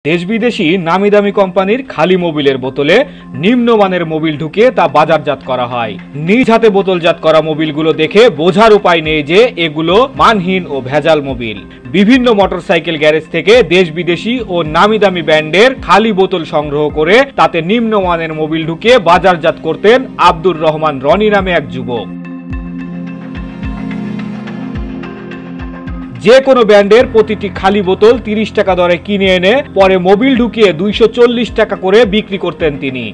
দেশ বিদেশি নামি দামি কোম্পানির খালি মোবিলের বোতলে নিম্নমানের মোবিল ঢুকিয়ে তা বাজারজাত করা হয়। নিজ হাতে বোতলজাত করা মোবিলগুলো দেখে বোঝার উপায় নেই যে এগুলো মানহীন ও ভেজাল মোবিল। বিভিন্ন মোটরসাইকেল গ্যারেজ থেকে দেশ বিদেশি ও নামি দামি ব্র্যান্ডের খালি বোতল সংগ্রহ করে তাতে নিম্নমানের মোবিল ঢুকিয়ে বাজারজাত করতেন আব্দুর রহমান রনি নামে এক যুবক। যে কোনো ব্র্যান্ডের প্রতিটি খালি বোতল 30 টাকা দরে কিনে এনে পরে মোবিল ঢুকিয়ে 240 টাকা করে বিক্রি করতেন তিনি।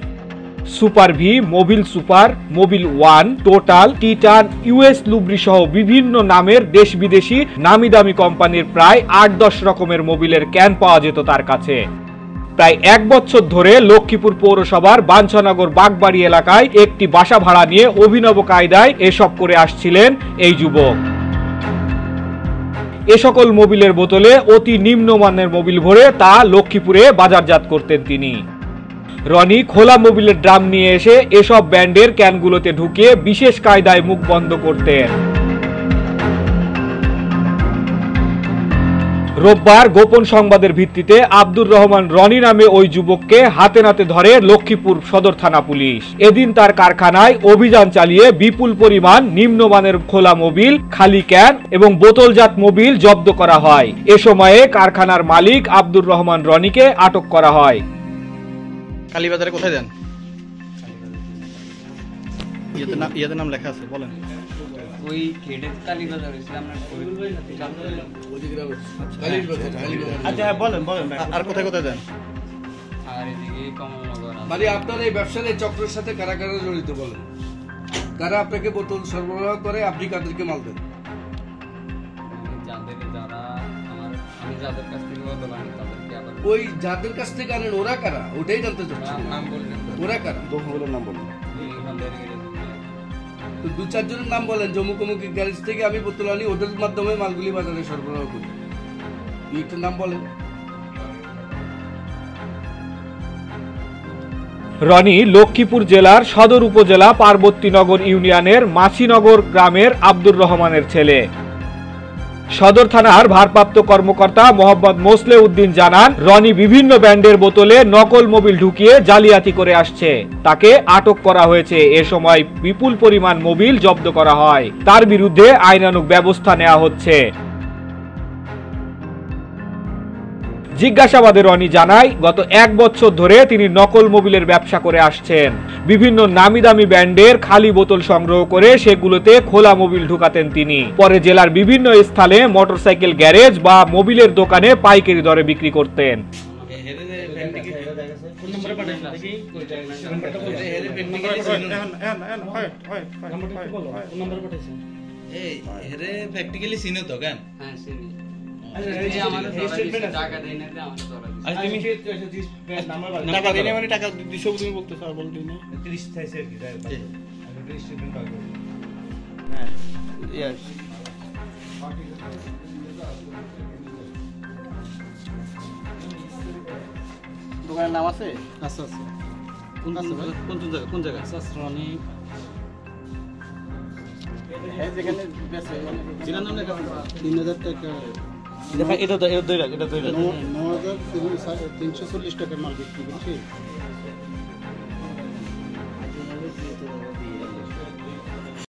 Super V, Mobil Super, Mobil One, Total, Titan, US Lubri সহ বিভিন্ন নামের দেশ বিদেশি নামি দামি কোম্পানির প্রায় 8-10 রকমের মোবিলের ক্যান পাওয়া যেত তার কাছে। প্রায় 1 বছর ধরে লক্ষ্মীপুর পৌরসভার বাঞ্ছানগর বাগবাড়ি এলাকায় একটি বাসা ভাড়া নিয়ে অভিনব কায়দায় এসব করে আসছিলেন এই যুবক। এ সকল মোবিলের বোতলে অতি নিম্নমানের মোবিল ভরে তা লক্ষ্মীপুরে বাজারজাত করতেন তিনি। রনি খোলা মোবিলের ড্রাম নিয়ে এসে এসব ব্র্যান্ডের ক্যানগুলোতে ঢুকিয়ে বিশেষ কায়দায় মুখ বন্ধ করতেন। রোববার গোপন সংবাদের ভিত্তিতে আব্দুর রহমান রনি নামে ওই যুবককে হাতে নাতে ধরে লক্ষ্মীপুর সদর থানা পুলিশ। এদিন তার কারখানায় অভিযান চালিয়ে বিপুল পরিমাণ নিম্নমানের খোলা মোবিল, খালি ক্যান এবং বোতলজাত মোবিল জব্দ করা হয়। এ সময়ে কারখানার মালিক আব্দুর রহমান রনিকে আটক করা হয়। কালীবাজারে কোথায় দেন? ইয়েতে নাম লেখা আছে, বলেন। ওই খেডে কালীবাজার হইছিল আমরা আচ্ছা হ্যাঁ বলেন বলেন। আর কোথায় কোথায় দেন? আর এদিকে কমলনগর। মানে আপনার এই ব্যবসার এই চক্রের সাথে কারা কারা জড়িত বলেন? কারা আপনাকে বোতল সরবরাহ করে, আপনি কাদেরকে মাল দেন? আমি যাদের কাছ থেকে বোতল আনি তাদেরকে আবার ওই যাদের কাছ থেকে আনেন ওরা কারা, ওটাই জানতে চাচ্ছি। নাম বললেন, ওরা কারা? দোকানগুলোর নাম বলেন। তো 2-4 জনের নাম বলেন। জম্মুকমুখী গ্যারেজ থেকে আমি বোতল আনি, ওদের মাধ্যমে মালগুলি বাজারে সরবরাহ করি। একটা নাম বলেন। রনি লক্ষ্মীপুর জেলার সদর উপজেলা পার্বতীনগর ইউনিয়নের মাছিনগর গ্রামের আব্দুর রহমানের ছেলে। সদর থানার ভারপ্রাপ্ত কর্মকর্তা মোহাম্মদ মোসলে উদ্দিন জানান, রনি বিভিন্ন ব্র্যান্ডের বোতলে নকল মোবিল ঢুকিয়ে জালিয়াতি করে আসছে। তাকে আটক করা হয়েছে। এ সময় বিপুল পরিমাণ মোবিল জব্দ করা হয়। তার বিরুদ্ধে আইনানুগ ব্যবস্থা নেওয়া হচ্ছে। জিজ্ঞাসাবাদে রনি জানায়, গত 1 বছর ধরে তিনি নকল মোবিলের ব্যবসা করে আসছেন। বিভিন্ন নামি দামি ব্র্যান্ডের খালি বোতল সংগ্রহ করে সেগুলোতে খোলা মোবিল ঢুকাতেন তিনি। পরে জেলার বিভিন্ন স্থানে মোটরসাইকেল গ্যারেজ বা মোবিলের দোকানে পাইকারি দরে বিক্রি করতেন। টাকা দিছো তুমি বলতেছো আর বলতে না 30 চাইছে আর কি যায় আমি 30 স্টুডেন্ট পাবো। হ্যাঁ यस দোকানের নাম আছে? আচ্ছা আচ্ছা। কোন জায়গা? সাসরানি। হ্যাঁ যেখানে বেচে মানে জিনা নাম লেখা 3000 টাকা। এটা 9340 টাকার মাল বিক্রি করছি।